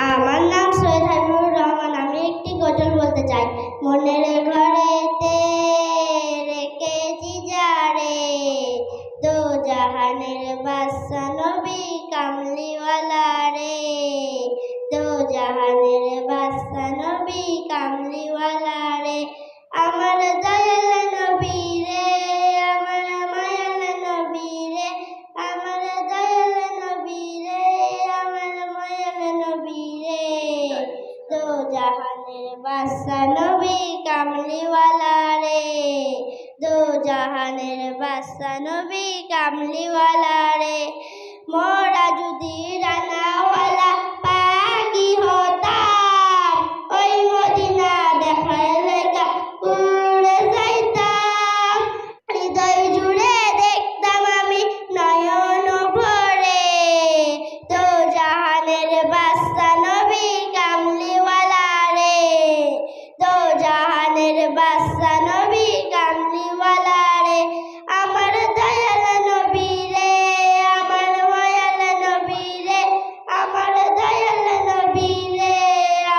আমার নাম সৈয়দ হাবিবুর রহমান। আমি একটি গজল বলতে চাই। মনের ঘরেতে রেখেছি যারে, দো জাহানের বাদশা নবী কামলিওয়ালা রে, দো জাহানের বাদশা নবী কামলিওয়ালা রে। আমার দয়াল নবী রে, আমার মায়াল নবী রে, আমার দয়াল নবী রে, আমার মায়াল নবী রে, দো জাহানের বাদশা নবী কামলিওয়ালা রে, দো জাহানের বাদশা নবী কামলিওয়ালা রে। মোরা যদি রানাওয়ালা পাখি হতাম, ওই মদিনা দেখার লেগা উড়ে যাইতাম। হৃদয় জুড়ে দেখতাম আমি নয়ন ভরে, দো জাহানের বাদশা নবী কামলিওয়ালা রে, দো জাহানের বাদশা নবী কামলিওয়ালা রে। আমার দয়াল নবী রে, আমার মায়াল নবী রে, আমার দয়াল নবী রে,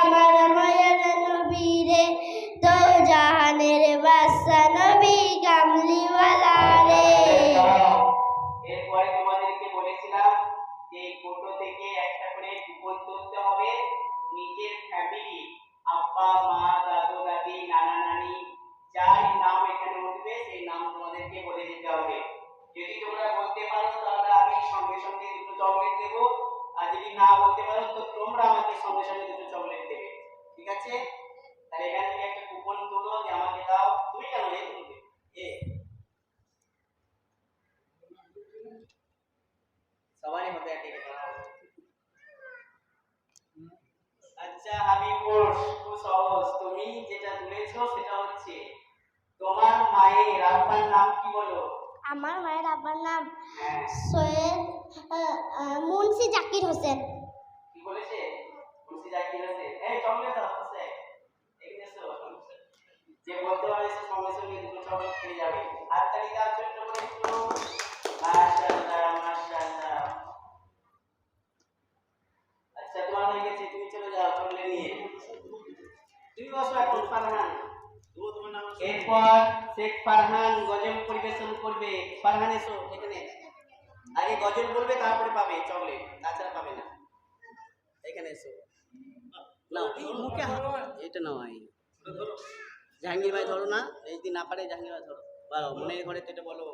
আমার মায়াল নবী রে, দো জাহানের বাদশা নবী কামলিওয়ালা রে। এরপরে তোমাদেরকে বলেছিলাম যে ফটো থেকে একটা করে কুপন তুলতে হবে। নিজের ফ্যামিলি, আব্বা মা দাদু দাদি নানা নানি যার নাম এখানে উঠবে সেই নাম তোমাদেরকে বলে দিতে হবে। যদি তোমরা বলতে পারো তাহলে আমি সঙ্গে সঙ্গে দুটো চকলেট দেবো, আর যদি না বলতে পারো তো তোমরা আমাকে সঙ্গে সঙ্গে দুটো চকলেট দেবে। ঠিক আছে? তাহলে এখান থেকে একটা কুপন তুলো যে আমাকে দাও। তুমি কেন এ তুলবে? সবারই হবে ঠিক আছে। আচ্ছা হাবিবুর, খুব সহজ। তুমি যেটা তুলেছো সেটা হচ্ছে তোমার মায়ের আব্বার নাম কি বলো? আমার মায়ের আব্বার নাম সৈয়দ মুন্সি জাকির হোসেন। কি বলেছে? মুন্সি জাকির হোসেন। এই চকলেট দাও আছে। এখানে এসো। যে বলতে পারে সে সঙ্গে সঙ্গে দুটো চকলেট পেয়ে যাবে। হাততালি দাও ছোট্ট করে একটু। মাশাআল্লাহ মাশাআল্লাহ। আচ্ছা তোমার হয়ে গেছে, তুমি চলে যাও চকলেট নিয়ে। তুমি বসো এখন ফারহান। এরপর শেখ ফারহান গজল পরিবেশন করবে। ফারহান এসো এখানে। আগে গজল বলবে তারপরে পাবে চকলেট, তাছাড়া পাবে না। এখানে এসো। নাও এই মুখে এটা নাও। জাহাঙ্গীর ভাই ধরো না, এই যদি না পারে জাহাঙ্গীর ভাই ধরো। বলো মনের ঘরে তো এটা বলো।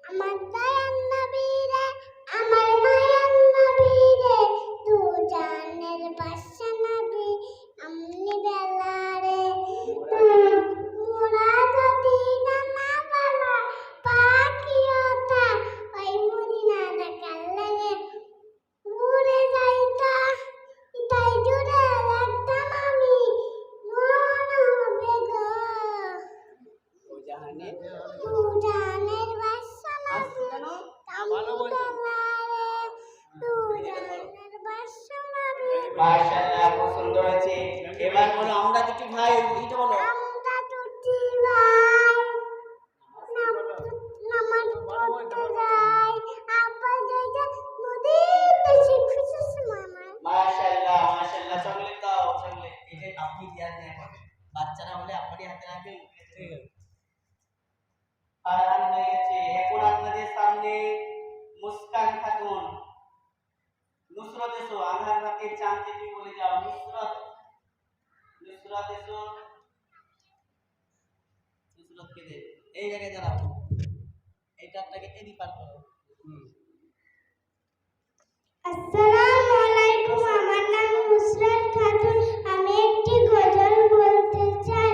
আমার দয়াল নবী রে, আমার মায়াল নবী রে, দু জাহানের বাদশা নবী কামলিওয়ালা রে। মোরা যদি রানাওয়ালা পাখি হতাম, ওই মদিনা দেখার লেগে উড়ে যাইতাম। হৃদয় জুড়ে দেখতাম আমি মন হবে গো, দু জাহানের বাদশা নবী কামলিওয়ালা রে, দু জাহানের বাদশা নবী। মাশাআল্লাহ, খুব সুন্দর হয়েছে। এবার বলো আমরা দুটি ভাই, এটা বলো। আমরা দুটি ভাই নামাজ পড়তে যাই, আব্বা যাইতে নদীতে শিখতেছে মামা। মাশাআল্লাহ মাশাআল্লাহ। চকলেট দাও চকলেট। এটা আপনি দেওয়া নিয়ে করবেন। বাচ্চারা হলে আপনারই হাতে রাখবেন। ঠিক আছে। ফারহান হয়ে গেছে। এখন আপনাদের সামনে মুস্কান খাতুন। নুসরত এসো। আধার রাতের চাঁদ তুমি বলে যাও। নুসরত, নুসরত এসো। নুসরত কে দে এই জায়গায় দাঁড়াও। এইটা আপনাকে এদি পার করো। আসসালামু আলাইকুম, আমার নাম নুসরাত খাতুন। আমি একটি গজল বলতে চাই।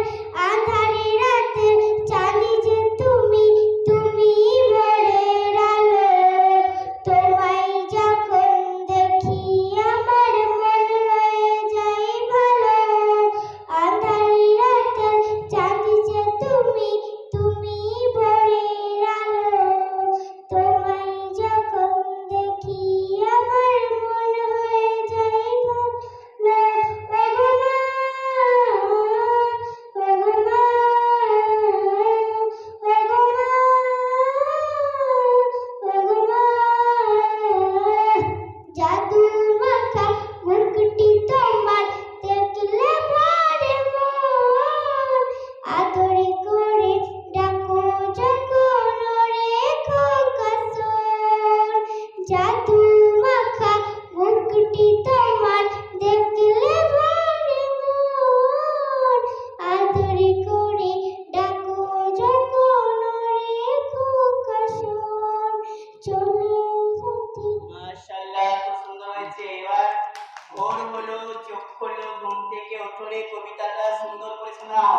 আঁধারি রাতে চাঁদি যে তুমি, তুমি ভোরের আলো, তোমায় যখন দেখি আমার মন হয়ে যায় ভালো। আঁধারি রাতে চাঁদি যে তুমি, তুমি ভোরের আলো, তোমায় যখন দেখি আমার মন হয়ে যায় ভালো। কবিতাটা সুন্দর করে শোনাও।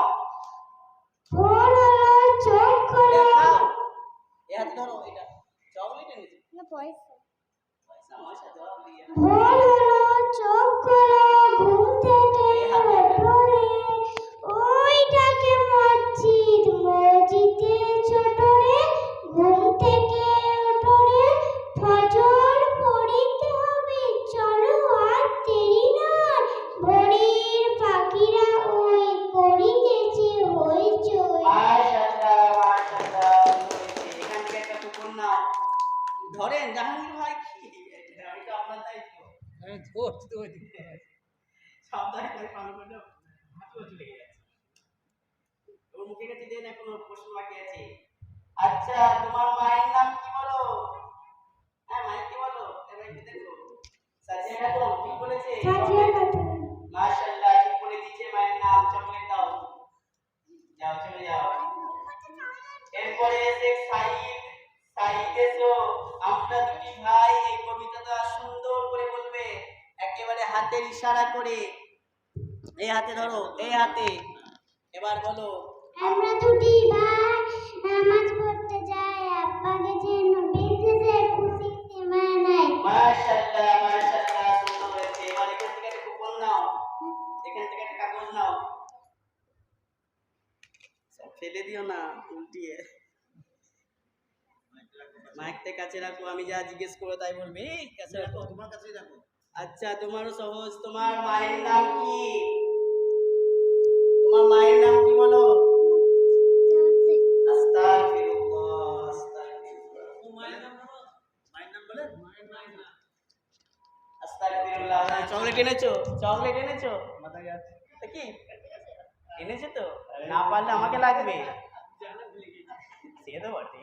ভোর হলো চোখ হলো দেখাও এ হাতে ধরো এটা চকলেট এনেছি না পয়সা পয়সা ময়সা দেওয়া দিয়ে ভোর হলো চোখ হলো ঘুম থেকে ওঠরে ওইটাকে মসজিদে ছোট রে ঘুম থেকে ওঠরে ফজর পড়িতে হবে চলো আর দেরি নয় ভোরের পাখিরা ওই করিতেছে হইচই মাশাআল্লাহ মাশাআল্লাহ এখান থেকে একটা কুকুর নাও ধরেন জাহাঙ্গীর ভাই কি এটা আপনার দায়িত্ব আমি ধরছি তো ওই দিকে সব দায়িত্ব পালন করতে হাঁটু চলে গেছে ওর মুখে কাছে দেন এখনো প্রশ্ন বাকি আছে আচ্ছা তোমার মায়ের নাম কি বলো হ্যাঁ মায়ের কি বলো এবার কি দেখো সাজিয়া খাতুন ঠিক বলেছে সাজিয়া খাতুন মাশাআল্লাহ ঠিক বলে দিয়েছে মায়ের নাম চকলেট দাও যাও চলে যাও এরপরে এসে সাইদ এসো আমরা দুটি ভাই এই কবিতাটা সুন্দর করে বলবে একেবারে হাতের ইশারা করে এই হাতে ধরো এই হাতে এবার বলো আমরা দুটি ভাই নামাজ পড়তে যাই আব্বাকে যেন বেঁধেছে খুশি সীমা নাই মাশাআল্লাহ মাশাআল্লাহ সুন্দর হয়েছে এবার এখান থেকে একটা কুপন নাও এখান থেকে একটা কাগজ নাও সব ফেলে দিও না উল্টিয়ে মাইকটা কাছে রাখো আমি যা জিজ্ঞেস করবো তাই বলবে এই কাছে রাখো তোমার কাছেই রাখো আচ্ছা তোমারও সহজ তোমার মায়ের নাম কি তোমার মায়ের নাম কি বলো আস্তাগফিরুল্লাহ আস্তাগফিরুল্লাহ ও মায়ের নাম বলো মায়ের নাম বলে মায়ের নাম আস্তাগফিরুল্লাহ চকলেট এনেছো মাথা গেছে তা কি এনেছো তো না পারলে আমাকে লাগবে জানা ভুলে গেছি সে তো বটে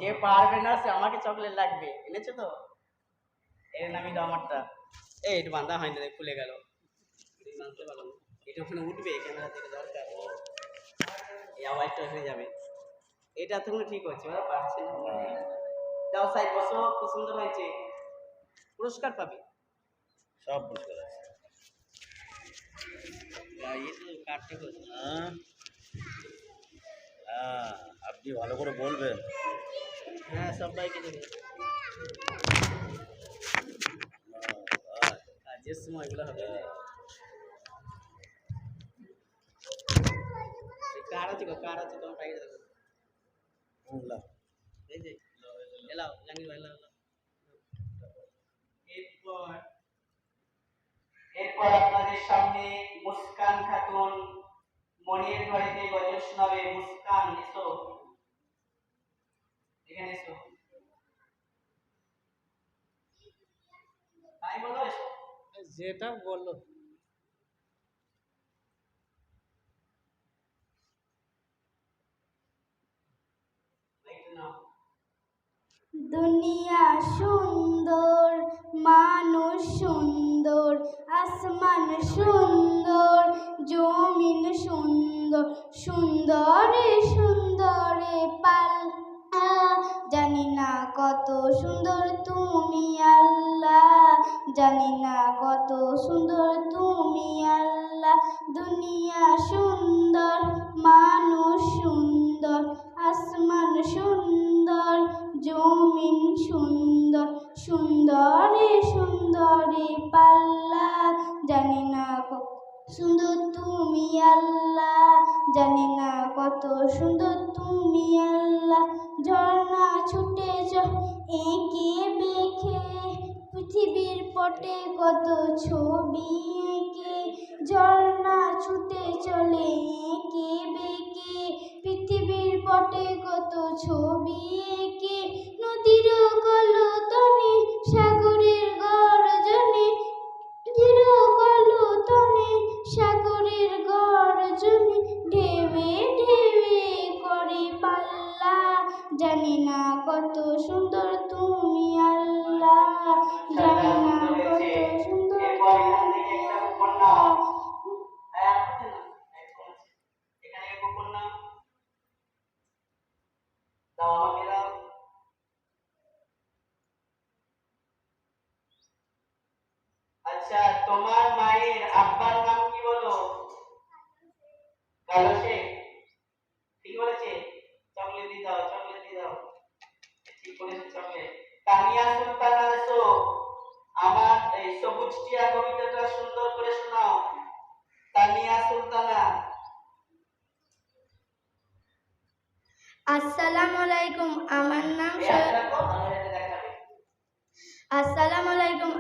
যে পারবে না সে আমাকে চকলেট লাগবে এনেছো তো এর নামই দাও আমারটা এই এটা বাঁধা হয়নি রে খুলে গেল বাঁধতে পারলাম না। এটা ওখানে উঠবে ক্যামেরা থেকে দরকার এই আওয়াজটা হয়ে যাবে এটা তখন ঠিক হচ্ছে ওরা পারছে না যাও সাইড বসো খুব সুন্দর হয়েছে পুরস্কার পাবে সব বুঝতে পারছি এই তো কাটতে হচ্ছে হ্যাঁ হ্যাঁ আপনি ভালো করে বলবেন হ্যাঁ সবাইকে দেবে কাজের সময় এগুলো হবে কার আছে তোমার পাইয়ে দেখো এই যে এলাও জাহাঙ্গীর ভাই এলাও এরপর আপনাদের সামনে মুস্কান খাতুন মনির বাড়িতে গজল শোনাবে মুস্কান এসো এখানে এসো তাই বলো এসো যেটা বললো একটু নাও দুনিয়া সুন্দর মানুষ সুন্দর আসমান সুন্দর জমিন সুন্দর সুন্দরে সুন্দরে পাল্লা জানি না কত সুন্দর তুমি আল্লাহ জানি না কত সুন্দর তুমি আল্লাহ দুনিয়া সুন্দর মানুষ সুন্দর আসমান সুন্দর জমিন সুন্দর সুন্দরে সুন্দরে পাল্লা জানি না কত সুন্দর তুমি আল্লাহ জানি না কত সুন্দর তুমি আল্লাহ ঝর্ণা ছুটে এঁকে বেঁকে পৃথিবীর পটে কত ছবি এঁকে ঝর্ণা ছুটে চলে এঁকে বেঁকে পৃথিবীর পটে কত ছবি এঁকে নদীর কলতনে সাগরের গর্জনে নদীর কলতনে সাগরের গর্জনে ঢেউে ঢেউে করে পাল্লা জানি না কত সুন্দর তুমি আল্লাহ জানি না কত সুন্দর এরপর এখান থেকে একটা কুপন নাও হ্যাঁ আছে না এখানে একটা কুপন নাও দাও আমাকে দাও আচ্ছা তোমার মায়ের আব্বার নাম কি বলো ভালো সে ঠিক বলেছে চকলেট দিয়ে দাও চকলেট দিয়ে দাও ঠিক বলেছে চকলেট তানিয়া সুলতানা এসো আমার এই সবুজ টিয়া কবিতাটা সুন্দর করে শোনাও তানিয়া সুলতানা আসসালামু আলাইকুম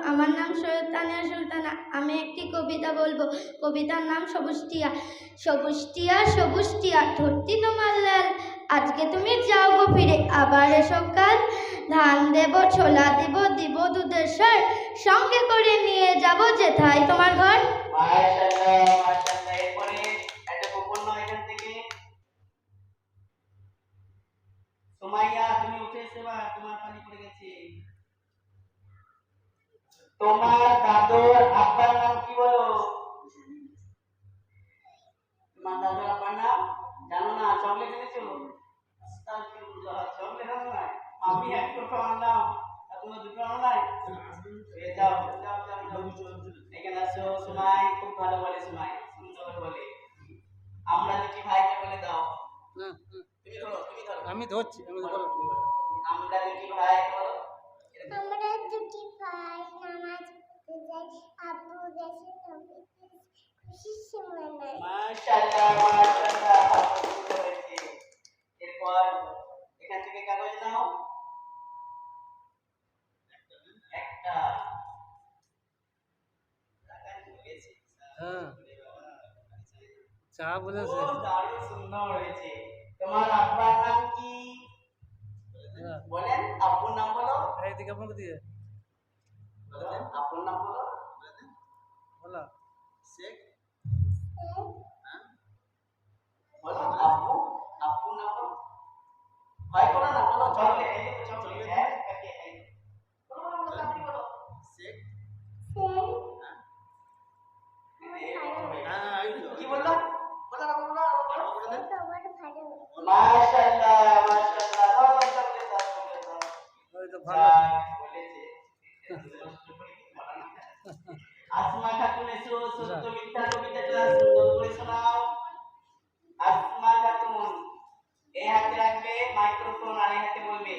আমার নাম সৈয়দ তানিয়া সুলতানা আমি একটি কবিতা বলবো কবিতার নাম সবুজ টিয়া সবুজ টিয়া সবুজ টিয়া ধরতি তোমার লাল আজকে তুমি যাও গো ফিরে আবার এসো কাল ধান দেব ছোলা দিব দিব দুধের সার সঙ্গে করে নিয়ে যাব যেথায় তোমার ঘর মাশাআল্লাহ মাশাআল্লাহ এরপরে একটা গোপন এখান থেকে সুমাইয়া তুমি উঠে এসে বা তোমার পানি পড়ে গেছে তোমার দাদুর আব্বার নাম কি বলো তোমার দাদুর আব্বার নাম জানো না চকলেট এনেছো আস্তাগফিরুল্লাহ চকলেট আনো না আমি এক টুকরো আনলাম আর তোমরা দুটো আনো নাই যাও যাও যাও এখানে আসো সুমাই খুব ভালো বলে সুমাই সুন্দর বলে আমরা দুটি ভাইকে বলে দাও তুমি ধরো আমি ধরছি আমি বলো আমরা দুটি ভাই বলো আমরা দুটি ভাই নামাজ পড়তে যাই আব্বু গেছে নবীতে খুশির সময় নাই মাশাআল্লাহ মাশাআল্লাহ সুন্দর হয়েছে এরপর এখান থেকে কাগজ নাও একটা হ্যাঁ চা বলেছে ও দারুণ সুন্দর হয়েছে তোমার আব্বার নাম কি বলেন আব্বুর নাম বলো এইদিকে আপনাকে দিয়ে আব্বুর নাম বলো বলা শেখ বলো আব্বু আব্বুর নাম বলো ভাই বলো না বলো চকলেট এই তো চকলেট হ্যাঁ কাকে এই বলো বলো বলো আপনি বলো শেখ কি বললো বলো না বলো না মাশাআল্লাহ মাশাআল্লাহ দাও চকলেট দাও চকলেট দাও ওই তো ভালো বলেছে আসমা খাতুন এসো সত্য মিথ্যা কবিতাটা সুন্দর করে শোনাও আসমা খাতুন এই হাতে রাখবে মাইক্রোফোন আর এই হাতে বলবে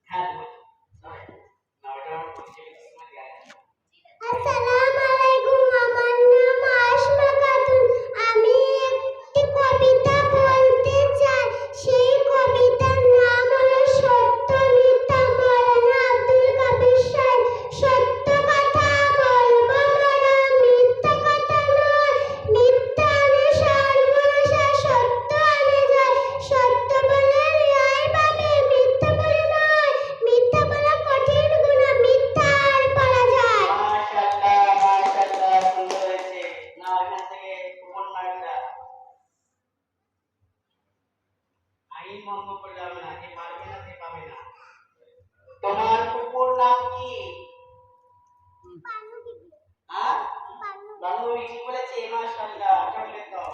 হ্যাঁ না ওটা পরিচয় সময় দেয়া আসসালামু আলাইকুম আমার নাম আসমা খাতুন আমি একটি কবিতা বলতে চাই সেই কবিতার নাম হলো সত্য মিথ্যা মাওলানা আব্দুল কাদের সাহেব সত্য কথা বলবো মোরা মিথ্যা কথা নয় মিথ্যা আনে সর্বনাশা সত্য আনে যায় সত্য বলে ন্যায় পাবে মিথ্যা বলে নয় মিথ্যা বলা কঠিন গুনাহ মিথ্যা আর বলা যায় মাশাআল্লাহ মাশাআল্লাহ সুন্দর হয়েছে না এখান থেকে উপন্যাসটা আইন ভঙ্গ করে যাবে না যে পারবে না সে পাবে না তোমার কুকুর নাম কি হ্যাঁ বান্ধবী ঠিক বলেছে মাশাআল্লাহ চকলেট দাও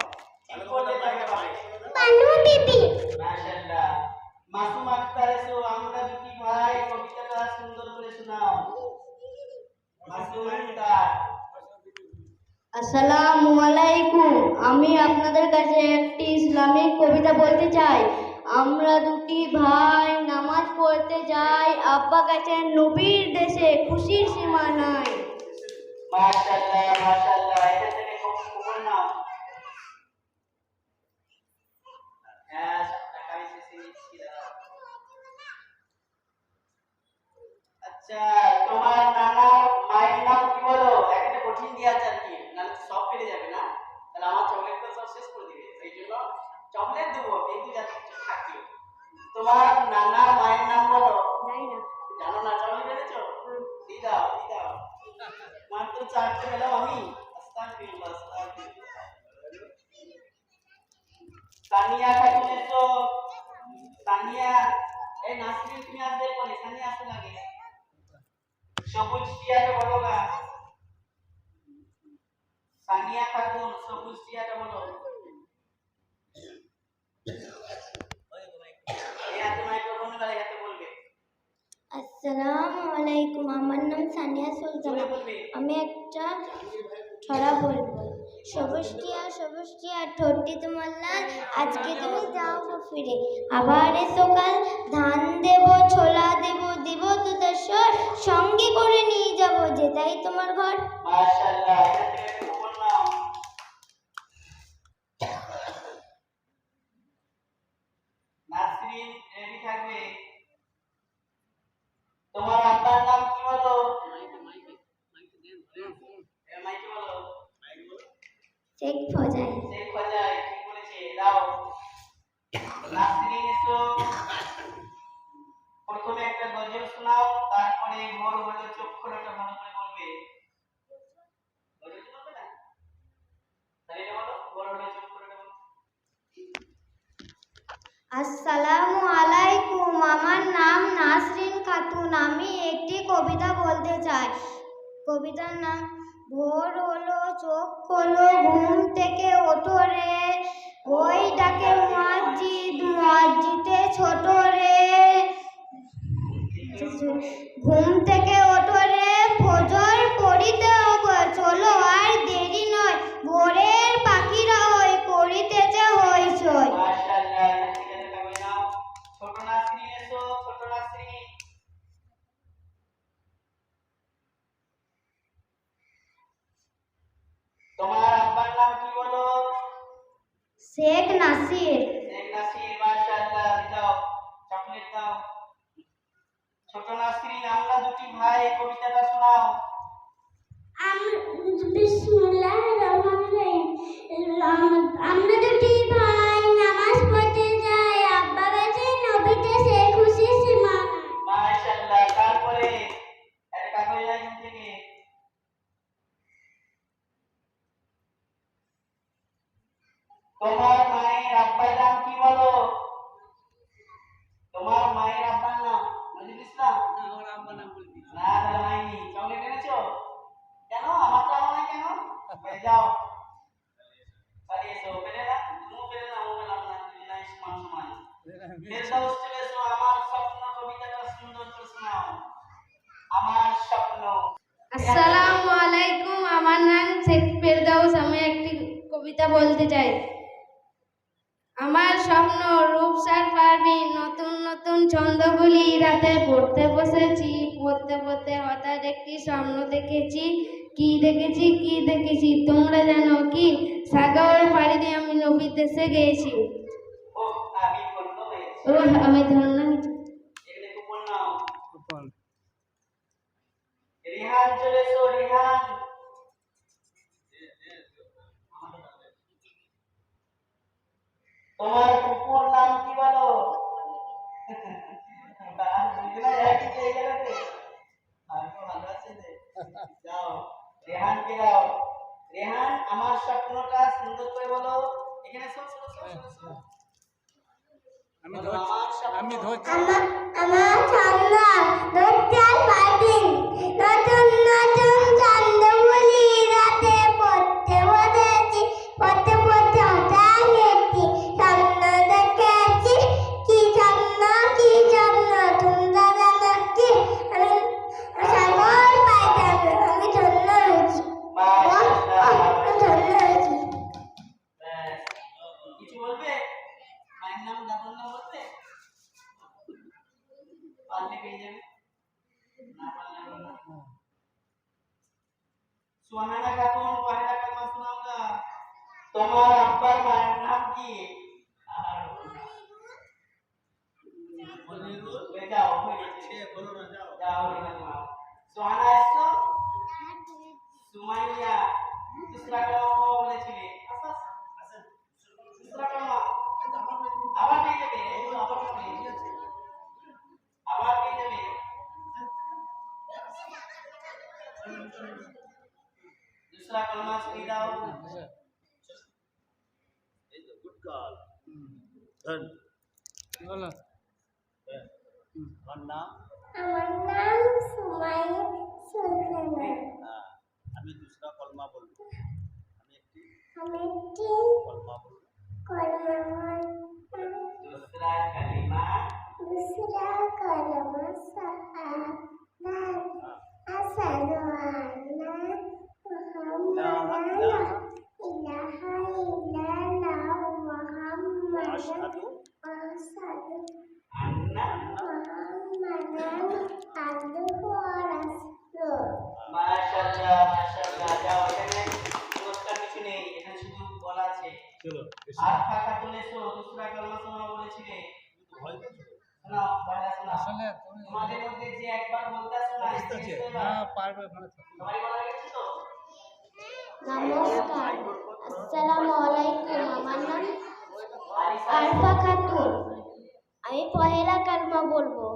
ঠিক বললে তাকে পাবে পানু বিবি মাশাআল্লাহ মাসুম আক্তার এসো আমরা দুটি ভাই কবিতাটা সুন্দর করে শোনাও মাসুম আক্তার আসসালামু আলাইকুম আমি আপনাদের কাছে একটি ইসলামিক কবিতা বলতে চাই আমরা দুটি ভাই নামাজ পড়তে যাই আব্বা গেছেন নবীর দেশে খুশির সীমা নাই মাশাআল্লাহ মাশাআল্লাহ এটা থেকে কুকুর নাম হ্যাঁ টাকা এসেছে নিচ্ছি দাও আচ্ছা তোমার নানা মায়ের নাম কি বলো একটা কঠিন দিয়ে আছে আর কি নাহলে সব পেরে যাবে না তাহলে আমার চকলেটটা সব শেষ করে দিবে সেই জন্য চকলেট দেবো কিন্তু যাতে কিছু থাকিও তোমার নানার মায়ের নাম বলো জানি না জানো না চকলেট এনেছো দিয়ে দাও মাত্র চারটে পেলাম আমি আস্তাগফিরুল্লাহ আস্তাগফিরুল্লাহ তানিয়া খাতুন এসো তানিয়া এই নাসরিন তুমি আসবে বলে তানিয়া আসতে লাগে সবুজ টিয়াটা বলো গা তানিয়া খাতুন সবুজ টিয়াটা বলো এই হাতে মাইক্রোফোন গালে হাতে বলবে আসসালামু আলাইকুম আমার নাম সানিয়া সুলতানা বলবে আমি একটা ছড়া বলবো সবুজ টিয়া ঠোঁটটি তোমার লাল, আজকে তুমি যাও গো ফিরে, আবার এসো কাল, ধান দেব ছোলা দেব, দিব দুধের স্বর, সঙ্গে করে নিয়ে যাব যেটাই তোমার ঘর। মাশাআল্লাহ, এখান থেকে একটু কুপন নাও। নাসরিন রেডি থাকবে। তোমার আব্বার নাম কি বলো? মাইকে বলো। শেখ ফজাই। শেখ ফজাই, ঠিক বলেছে, দাও। নাসরিন এসো, প্রথমে একটা গজল শোনাও, তারপরে ভোর হলো চোখ খোলাটা ভালো করে বলবে। গজল শোনাবে না? তাহলে এটা বলো, ভোর হলো চোখ খোলাটা বলো। আসসালামু আলাইকুম, আমার নাম নাসরিন খাতুন, আমি একটি কবিতা বলতে চাই। কবিতার নাম ভোর হলো চোখ খোলো ঘুম থেকে ওঠো রে, ওই ডাকে মসজিদে ছোট রে, ঘুম থেকে ওঠো রে, ফজর পড়িতে হবে, চলো আর দেরি নয়, ভোরের পাখিরা ওই করিতেছে হইচই। মাশাআল্লাহ, ঠিক আছে, কবে নাও। ছোট নাসরিন এসো, ছোট নাসরিন। তোমার আব্বার নাম কি বলো? শেখ নাসির। শেখ নাসির, মাশাআল্লাহ, দাও চকলেট দাও। ছোট নাসরিন, আমরা দুটি ভাই, কবিতাটা শোনাও। বিসমিল্লাহির রহমানির রহিম। আমরা দুটি ভাই নামাজ পড়তে যাই, আব্বা গেছে নবীতে সে খুশি সীমা নাই। মাশাআল্লাহ, তারপরে একটা কাগজ লাইন থেকে তোমার মায়ের আব্বার নাম কি বলো? তোমার মায়ের আব্বার নাম মজিদ ইসলাম? না, তাহলে হয়নি। চকলেট এনেছো? কেন আমারটা আনো না কেন? যাও পালিয়ে এসো, পেলে না, মুখ পেলে না, মুখ পেলাম না, তুমি নাই সমান সমান। ফেরদাউস চলে এসো, আমার স্বপ্ন কবিতাটা সুন্দর করে শোনাও। আমার স্বপ্ন। আসসালামু আলাইকুম, আমার নাম শেখ ফেরদাউস, আমি একটি কবিতা বলতে চাই। আমার স্বপ্ন রূপসার পারবিন, নতুন নতুন ছন্দগুলি রাতে পড়তে বসেছি, পড়তে পড়তে হঠাৎ একটি স্বপ্ন দেখেছি। কি দেখেছি তোমরা জানো কি? সাগর পাড়ি দিয়ে আমি নবীর দেশে গিয়েছি। ও, আমি ধন্য হয়েছি। ও, আমি ধন্য হয়েছি। এখানে কুপন নাও। কুপন। রিহান চলে এসো, রিহান। তোমার কুকুর নাম কি বলো? একই জায়গাতে আমি তো ভালো আছে রে। যাও রেহানকে দাও। রেহান, আমার স্বপ্নটা সুন্দর করে বলো। এখানে শোন শোন শোন শোন শোন। আমি বলো, ধরছি, আমার স্বপ্ন। আমি ধরছি। আমার ছন্দ রূপসার পারবিন, নতুন নতুন ছন্দগুলি রাতে পড়তে বসেছি, পড়তে পড়তে হঠাৎ একটি স্বপ্ন দেখেছি। কি স্বপ্ন তোমরা জানো কি? আমি সাগর পাইতে আমি ধন্য হয়েছি। আমি ধন্য হয়েছি। ব্যাস। কিছু বলবে? মায়ের নাম দাদুর নাম বলবে? পারলে পেয়ে যাবে, না পারলে হবে না। সুহানা খাতুন, পহেলা কালমা শোনাওগা। তোমার আব্বার মায়ের নাম কি? যাও, হয়ে গেছে। যাও, সুহানা এসছো? সুমাইয়া, দুসরা কালমা বলেছিলে। দুসরা কালমা আবার পেয়ে যাবে, আবার পেয়ে যাবে। दूसरा कलमा सही दाओ। বলো। আমার নাম সুমাইয়া সুলতানা। আমি दूसरा कलमा বলবো। আমি একটি कलमा বলবো। दूसरा कलिमा दूसरा कलमा साहब असल আশহাদু আন্না মাশাআল্লাহ মাশাআল্লাহ। যাও, এখানে পুরস্কার কিছু নেই, এখানে শুধু বলা আছে। চলো আর ফাঁকা তুলে দুসরা কালমা শোনা বলেছিলে, ভয় তো শোনাও, পড়া শোনাও। আসলে তুমি তোমাদের মধ্যে যে একবার বলতে আসো না, বুঝতে পারছি। না পারবে ওখানে থাকতে। সবাই বলা গেছে তো? নমস্কার, আসসালামু আলাইকুম। আমার নাম আলিসা, আরফা খাতুন। আমি পহেলা কালমা বলবো।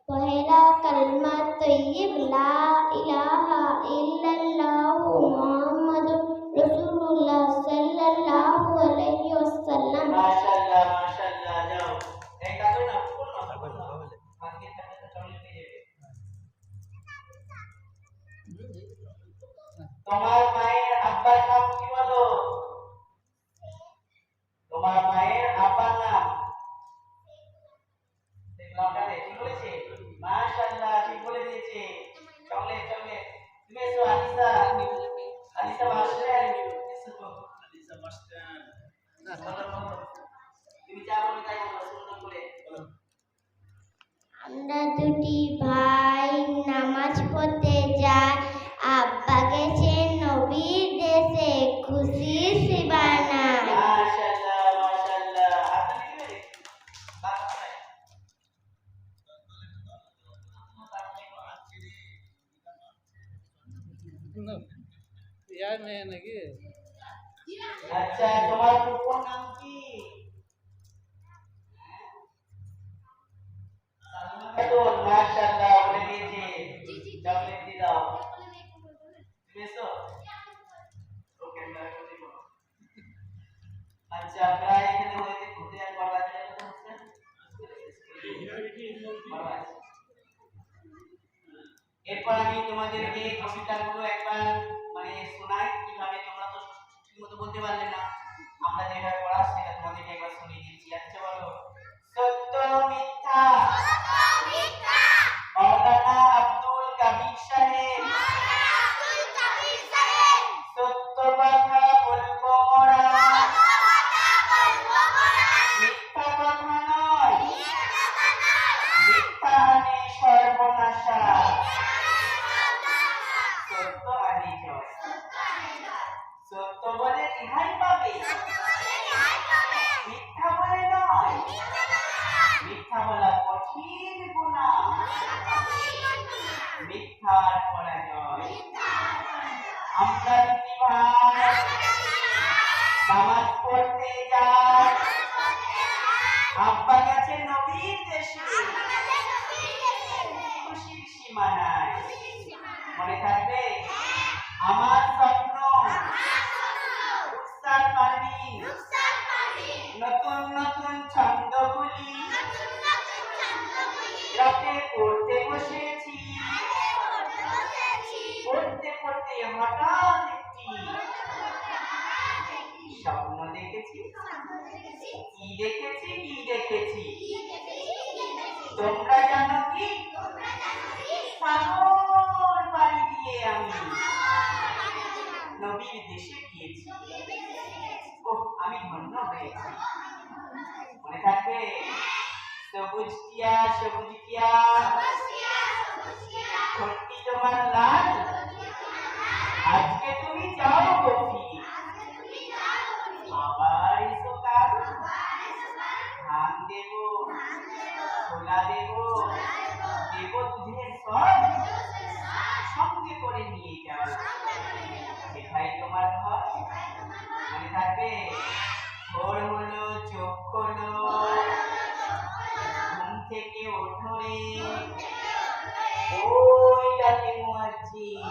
পহেলা কালমা তৈয়ব লা ইলাহা ইল্লাল্লাহু মুহাম্মাদুর রাসূলুল্লাহ সাল্লাল্লাহু আলাইহি ওয়াসাল্লাম। মাশাআল্লাহ মাশাআল্লাহ। যাও, এই কাজও না ফুল না তারপর ফুল না, তাহলে আজকে থাকতে চলে পেয়ে যাবে। তোমার মায়ের আব্বার নাম কি বলো? তোমার মায়ের আব্বার নাম? দেখলাম ওটাতে ঠিক বলেছে? মাশাআল্লাহ, ঠিক বলে দিয়েছে। চলে চলে, তুমি এসো আলিসা। আলিসা মাস্টার, এসো তো। আলিসা মাস্টার তুমি যা বলবে তাই বলো, সুন্দর করে। আমরা দুটি ভাই নামাজ পড়তে যাই। আব্বা গেছে নবীর দেশে, খুশি শিবানায়। মাশাআল্লাহ মাশাআল্লাহ। আপনি দিবেন? বাবা নাই। না, ইয়ার মেয়ে নাকি? আচ্ছা, তোমার ফুফুর নাম কি? খাতুন, মাশাআল্লাহ, বলে দিয়েছে। চকলেট দিয়ে দাও। তুমি এসো। ওকে, আমরা করতে বলো। আচ্ছা, প্রায় এখানে হয়েছে ঘুরতে আর কটা আছে কথা হচ্ছে? বড় আছে। এরপর আমি তোমাদেরকে কবিতাগুলো একবার মানে শোনাই, কিভাবে তোমরা তো ঠিকমতো বলতে পারলে না, আমরা যেভাবে পড়া সেটা তোমাদেরকে একবার শুনিয়ে দিচ্ছি। আচ্ছা বলো, সত্য মিথ্যা মাওলানা আব্দুল কাবির সাহেব, সত্য কথা বলবো মোরা, মিথ্যা কথা নয়, মিথ্যা আনে সর্বনাশা, সত্য আনে জয়, সত্য বলে ইহাই পাবে, মিথ্যা বলে নয়, মিথ্যা বলা কঠিন গুনাহ, মিথ্যার পরাজয়। আমরা দুটি ভাই নামাজ পড়তে যাই, আব্বা গেছে নবীর দেশে, খুশির সীমানায়। মনে থাকবে আমার স্বপ্ন, রুখসার পারভিন, নতুন নতুন ছন্দগুলি রাতে পড়তে বসেছি, পড়তে পড়তে হঠাৎ একটি স্বপ্ন দেখেছি। কি দেখেছি কি দেখেছি তোমরা জানো কি? সাগর পাড়ি দিয়ে আমি নবীর দেশে গিয়েছি। ওহ, আমি ধন্য হয়েছি। মনে থাকবে সবুজ টিয়া সবুজ টিয়া, ছোট্টি তোমার লাল, আজকে তুমি যাও বসি, আবার এসো কাল, ধান দেব, ছোলা দেব, দেব দুধের সব, সঙ্গে করে নিয়ে যাও, সেটাই তোমার ঘর। মনে থাকবে ভোর হলো, চোখ খোলো, ঘুম থেকে ওঠো রে, ওই ডাকে মুয়াজ্জিন,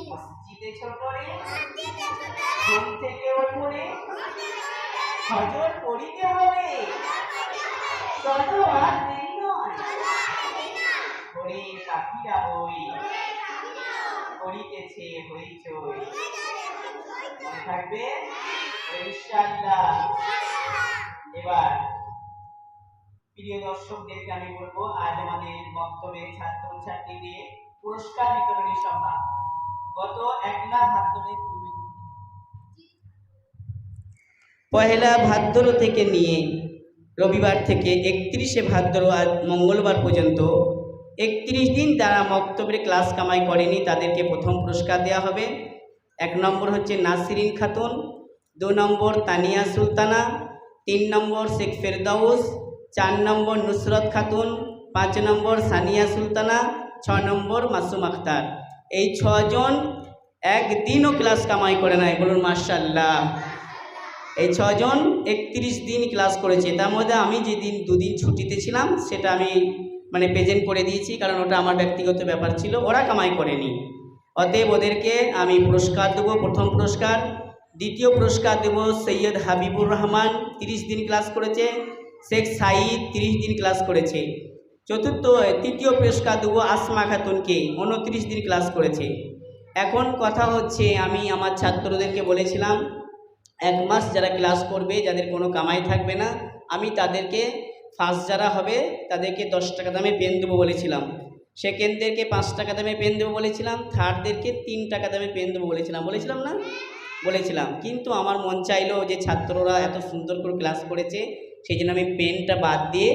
মসজিদে ছোট রে, ঘুম থেকে ওঠো রে, ফজর পড়িতে হবে, চলো আর দেরি নয়, ঘড়ির কাঠিরা হই করিতেছে হইচই। মনে থাকবে ইনশাআল্লাহ। এবার প্রিয় দর্শকদেরকে আমি বলবো, আজ আমাদের বক্তব্যে ছাত্রছাত্রীদের পুরস্কার বিতরণী সভা। গত 1 লাখ হাত ধরে পহেলা ভাদ্র থেকে নিয়ে রবিবার থেকে 31শে ভাদ্র আজ মঙ্গলবার পর্যন্ত 31 দিন যারা মক্তবের ক্লাস কামাই করেনি তাদেরকে প্রথম পুরস্কার দেওয়া হবে। 1 নম্বর হচ্ছে নাসরিন খাতুন, 2 নম্বর তানিয়া সুলতানা, 3 নম্বর শেখ ফেরদাউস, 4 নম্বর নুসরত খাতুন, 5 নম্বর সানিয়া সুলতানা, 6 নম্বর মাসুম আখতার। এই 6 জন একদিনও ক্লাস কামাই করে নাই, বলুন মাশাআল্লাহ। এই 6 জন 31 দিন ক্লাস করেছে। তার মধ্যে আমি যেদিন 2 দিন ছুটিতে ছিলাম সেটা আমি প্রেজেন্ট করে দিয়েছি, কারণ ওটা আমার ব্যক্তিগত ব্যাপার ছিল, ওরা কামাই করেনি। অতএব ওদেরকে আমি পুরস্কার দেবো। প্রথম পুরস্কার। দ্বিতীয় পুরস্কার দেব সৈয়দ হাবিবুর রহমান, 30 দিন ক্লাস করেছে। শেখ সাইদ 30 দিন ক্লাস করেছে। তৃতীয় পুরস্কার দেবো আসমা খাতুনকে, 29 দিন ক্লাস করেছে। এখন কথা হচ্ছে, আমি আমার ছাত্রদেরকে বলেছিলাম 1 মাস যারা ক্লাস করবে, যাদের কোনো কামাই থাকবে না, আমি তাদেরকে ফার্স্ট যারা হবে তাদেরকে 10 টাকা দামে পেন দেবো বলেছিলাম, সেকেন্ডদেরকে 5 টাকা দামে পেন দেবো বলেছিলাম, থার্ডদেরকে 3 টাকা দামে পেন দেবো বলেছিলাম না? বলেছিলাম। কিন্তু আমার মন চাইলো যে ছাত্ররা এত সুন্দর করে ক্লাস করেছে, সেই জন্য আমি পেনটা বাদ দিয়ে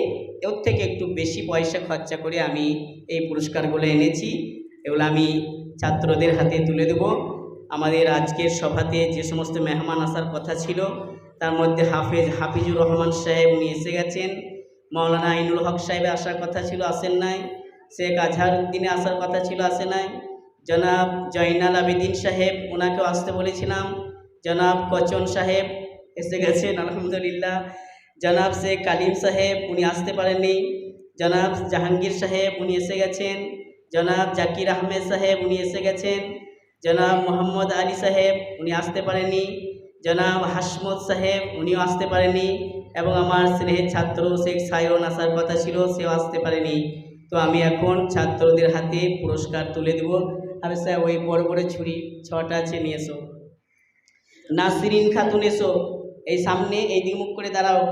ওর থেকে একটু বেশি পয়সা খরচা করে আমি এই পুরস্কারগুলো এনেছি। এগুলো আমি ছাত্রদের হাতে তুলে দেব। আমাদের আজকের সভাতে যে সমস্ত মেহমান আসার কথা ছিল তার মধ্যে হাফিজুর রহমান সাহেব উনি এসে গেছেন, মাওলানা আইনুল হক সাহেব আসার কথা ছিল, আসেন নাই। শেখ আজহারউদ্দিনে আসার কথা ছিল, আসে নাই। জনাব জয়নাল আবেদিন সাহেব, ওনাকেও আসতে বলেছিলাম। জনাব কচন সাহেব এসে গেছেন আলহামদুলিল্লাহ। জনাব শেখ কালিম সাহেব উনি আসতে পারেননি। জনাব জাহাঙ্গীর সাহেব উনি এসে গেছেন। জনাব জাকির আহমেদ সাহেব উনি এসে গেছেন। জনাব মোহাম্মদ আলী সাহেব উনি আসতে পারেননি। জনাব হাসমত সাহেব উনিও আসতে পারেননি। এবং আমার স্নেহের ছাত্র শেখ সায়ন আসার কথা ছিল, সেও আসতে পারেনি। তো আমি এখন ছাত্রদের হাতে পুরস্কার তুলে দেব। আমি স্যার ওই বড় বড় ছুরি 6টা আছে, নিয়ে এসো। নাসরিন খাতুন এসো, এই সামনে, এই দিক মুখ করে দাঁড়াও।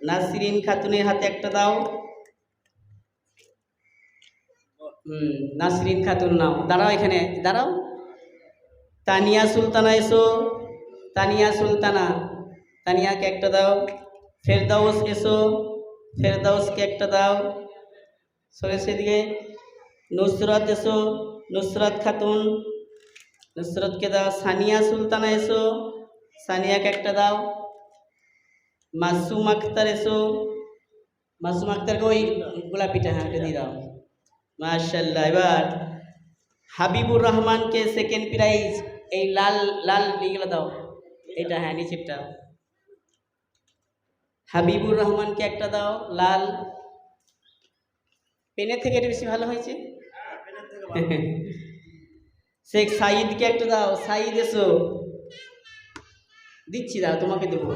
নাসরিন খাতুনের হাতে একটা দাও। নাসরিন খাতুন নাও, দাঁড়াও, এখানে দাঁড়াও। তানিয়া সুলতানা এসো, তানিয়া সুলতানা, তানিয়াকে একটা দাও। ফেরদাউস এসো, ফেরদাউসকে একটা দাও। সরে সেদিকে। নুসরত এসো, নুসরত খাতুন, নুসরতকে দাও। সানিয়া সুলতানা এসো, সানিয়াকে একটা দাও। মাসুম আখতার এসো, মাসুম আখতারকে ওই গোলাপিটা হাতে দিয়ে দাও। মাশাআল্লাহ। এবার হাবিবুর রহমানকে সেকেন্ড প্রাইজ, এই লাল লাল এগুলো দাও, এটা হ্যাঁ নিচেরটা। হাবিবুর রহমানকে একটা দাও লাল। পেনের থেকে এটা বেশি ভালো হয়েছে। শেখ সাইদকে একটা দাও, সাইদ এসো। দিচ্ছি, দাও, তোমাকে দেবো।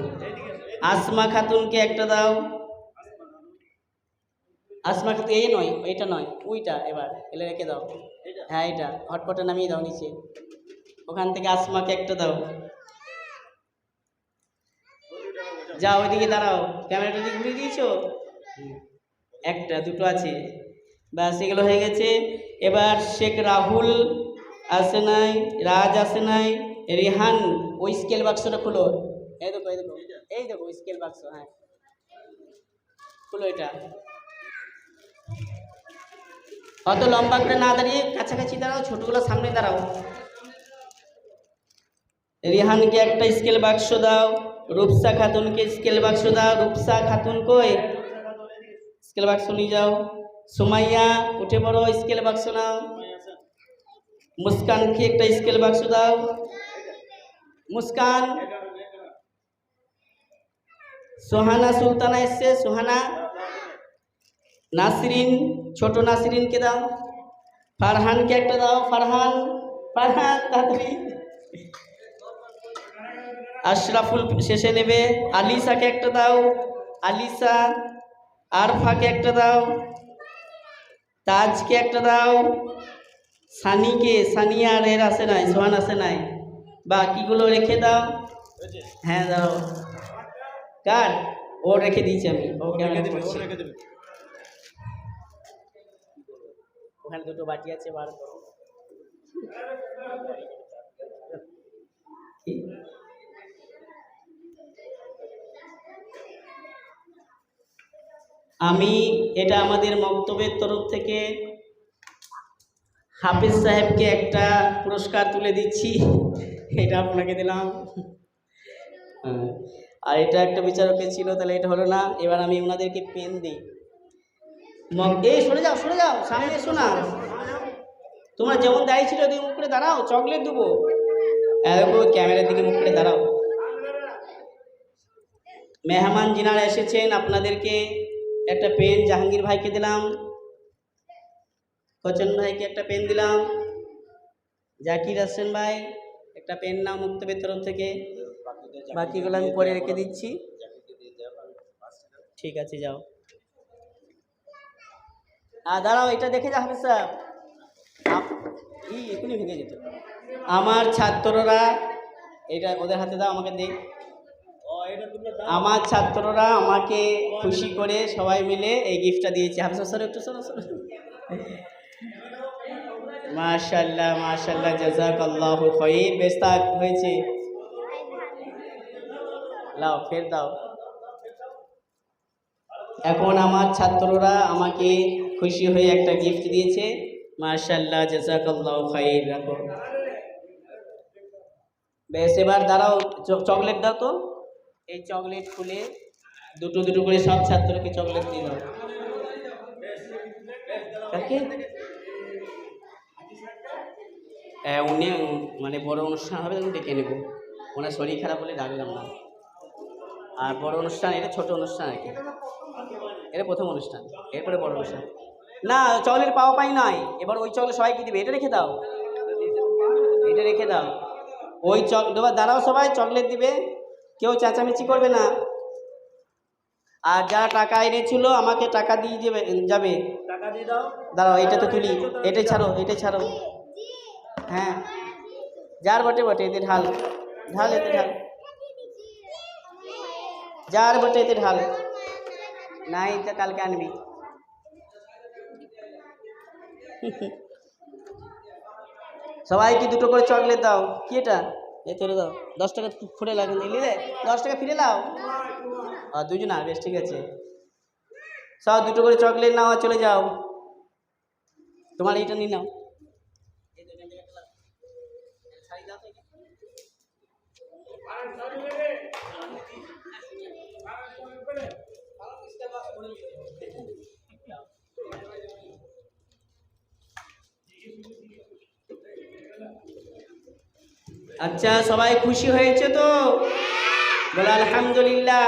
আসমা খাতুনকে একটা দাও। আসমা খাতুন, এই নয়, এটা নয়, ওইটা, এবার এলে রেখে দাও। হ্যাঁ এটা হটপটে নামিয়ে দাও নিচে। ওখান থেকে আসমাকে একটা দাও। যাও ওইদিকে দাঁড়াও, ক্যামেরাটা দিকে ঘুরিয়ে দিয়েছো, একটা দুটো আছে, ব্যাস এগুলো হয়ে গেছে। এবার শেখ রাহুল আসে নাই, রাজ আসে নাই, রেহান, ওই স্কেল বাক্সটা খুলো। এই দেখো, এই দেখো, এই দেখো স্কেল বাক্স, হ্যাঁ খুলো এটা। অত লম্বা করে না দাঁড়িয়ে কাছাকাছি দাঁড়াও, ছোটগুলো সামনে দাঁড়াও। রেহানকে একটা স্কেল বাক্স দাও। রূপসা খাতুনকে স্কেল বাক্স দাও। রূপসা খাতুন কই? স্কেল বাক্স নিয়ে যাও। সুমাইয়া উঠে পড়ো, স্কেল বাক্স নাও। মুস্কানকে একটা স্কেল বাক্স দাও। মুস্কান। সোহানা সুলতানা এসছে, সোহানা। নাসরিন, ছোট নাসরিনকে দাও। ফারহানকে একটা দাও, ফারহান, ফারহান তাড়াতাড়ি। আশরাফুল শেষে নেবে। আলিসাকে একটা দাও, আলিসা। আরফাকে একটা দাও। তাজকে একটা দাও। সানিকে, সানিয়া আর এর আসে নাই, সোহান আসে নাই, বাকিগুলো রেখে দাও। হ্যাঁ দাও, কার ও রেখে দিয়েছি আমি, ওকে ওখানে দুটো বাটি আছে, বার করো। আমি এটা আমাদের মক্তবের তরফ থেকে হাফিজ সাহেবকে একটা পুরস্কার তুলে দিচ্ছি, এটা আপনাকে দিলাম। আর এটা একটা বিচারকের ছিল, তাহলে এটা হলো না। এবার আমি ওনাদেরকে পেন দিই। এই সরে যাও, সরে যাও, সামনে এসো না। তোমরা যেমন দাঁড়িয়ে ছিল ওদিকে মুখ করে দাঁড়াও, চকলেট দেবো। এরকম ক্যামেরার দিকে মুখ করে দাঁড়াও। মেহমান যিনারা এসেছেন আপনাদেরকে একটা পেন জাহাঙ্গীর ভাইকে দিলাম, কোচন ভাইকে একটা পেন দিলাম, জাকির হোসেন ভাই একটা পেন নাও মুক্তবের তরফ থেকে। বাকিগুলো আমি পরে রেখে দিচ্ছি। ঠিক আছে, যাও। দাঁড়াও, এটা দেখে যা হাফিজ সাহেব, এখনই ভেঙে যেত। আমার ছাত্ররা, এটা ওদের হাতে দাও, আমাকে দেখ। আমার ছাত্ররা আমাকে খুশি করে সবাই মিলে এই গিফটটা দিয়েছে। হাফিজ স্যার একটু শোনো শোনো। মাশাআল্লাহ মাশাআল্লাহ, জাযাকাল্লাহু খাইর। বেস্তা হয়েছে, লাও ফের দাও। এখন আমার ছাত্ররা আমাকে খুশি হয়ে একটা গিফট দিয়েছে। মাশাআল্লাহ, জাযাকাল্লাহু খাইর। রাখো। বেশ, এবার দাঁড়াও, চকলেট দাও তো। এই চকলেট খুলে দুটো দুটো করে সব ছাত্রকে চকলেট দিয়ে দাও। কাকে? উনি মানে বড় অনুষ্ঠান হবে তখন ডেকে নেব, ওনার শরীর খারাপ বলে ডাকলাম না। আর বড় অনুষ্ঠান, এটা ছোট অনুষ্ঠান আর কি, এটা প্রথম অনুষ্ঠান, এরপরে বড় অনুষ্ঠান। না, চকলেট পাওয়া পাই নয়, এবার ওই চকলেট সবাইকে দিবে। এটা রেখে দাও, এটা রেখে দাও। ওই চকলেট দাঁড়াও, সবাই চকলেট দিবে, কেউ চেঁচামেচি করবে না। আর যারা টাকা এনেছিল আমাকে টাকা দিয়ে যাবে। টাকা দিয়ে দাও। দাঁড়াও, এটা তো তুলি, এটাই ছাড়ো, এটাই ছাড়ো। হ্যাঁ, যার বটে বটে এতে ঢাল, ঢাল এতে ঢাল, যার বটে এতে ঢাল। না, এটা কালকে আনবি। সবাইকে দুটো করে চকলেট দাও। কি এটা? এ তোরে দাও। 10 টাকা ফুটে লাগে, নিলি রে, 10 টাকা ফিরে লাও। দুজন আর, বেশ ঠিক আছে। সব দুটো করে চকলেট নাও আর চলে যাও। তোমার এইটা নিয়ে নাও। আচ্ছা, সবাই খুশি হয়েছে তো? বলো আলহামদুলিল্লাহ।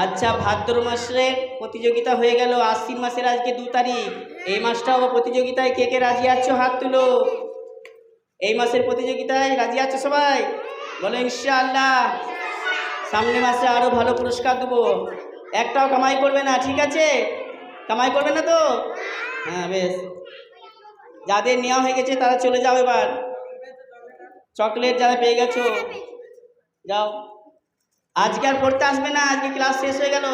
আচ্ছা, ভাদ্র মাসের প্রতিযোগিতা হয়ে গেল, আশ্বিন মাসের আজকে 2 তারিখ। এই মাসটাও প্রতিযোগিতায় কে কে রাজি আছো? হাত তুলো। এই মাসের প্রতিযোগিতায় রাজি আছো সবাই? বলো ইনশাআল্লাহ। সামনে মাসে আরো ভালো পুরস্কার দেবো। একটাও কামাই করবে না, ঠিক আছে? কামাই করবে না তো? হ্যাঁ, বেশ। যাদের নেওয়া হয়ে গেছে তারা চলে যাও। এবার চকলেট যারা পেয়ে গেছো যাও। আজকে আর পড়তে আসবে না, আজকে ক্লাস শেষ হয়ে গেল।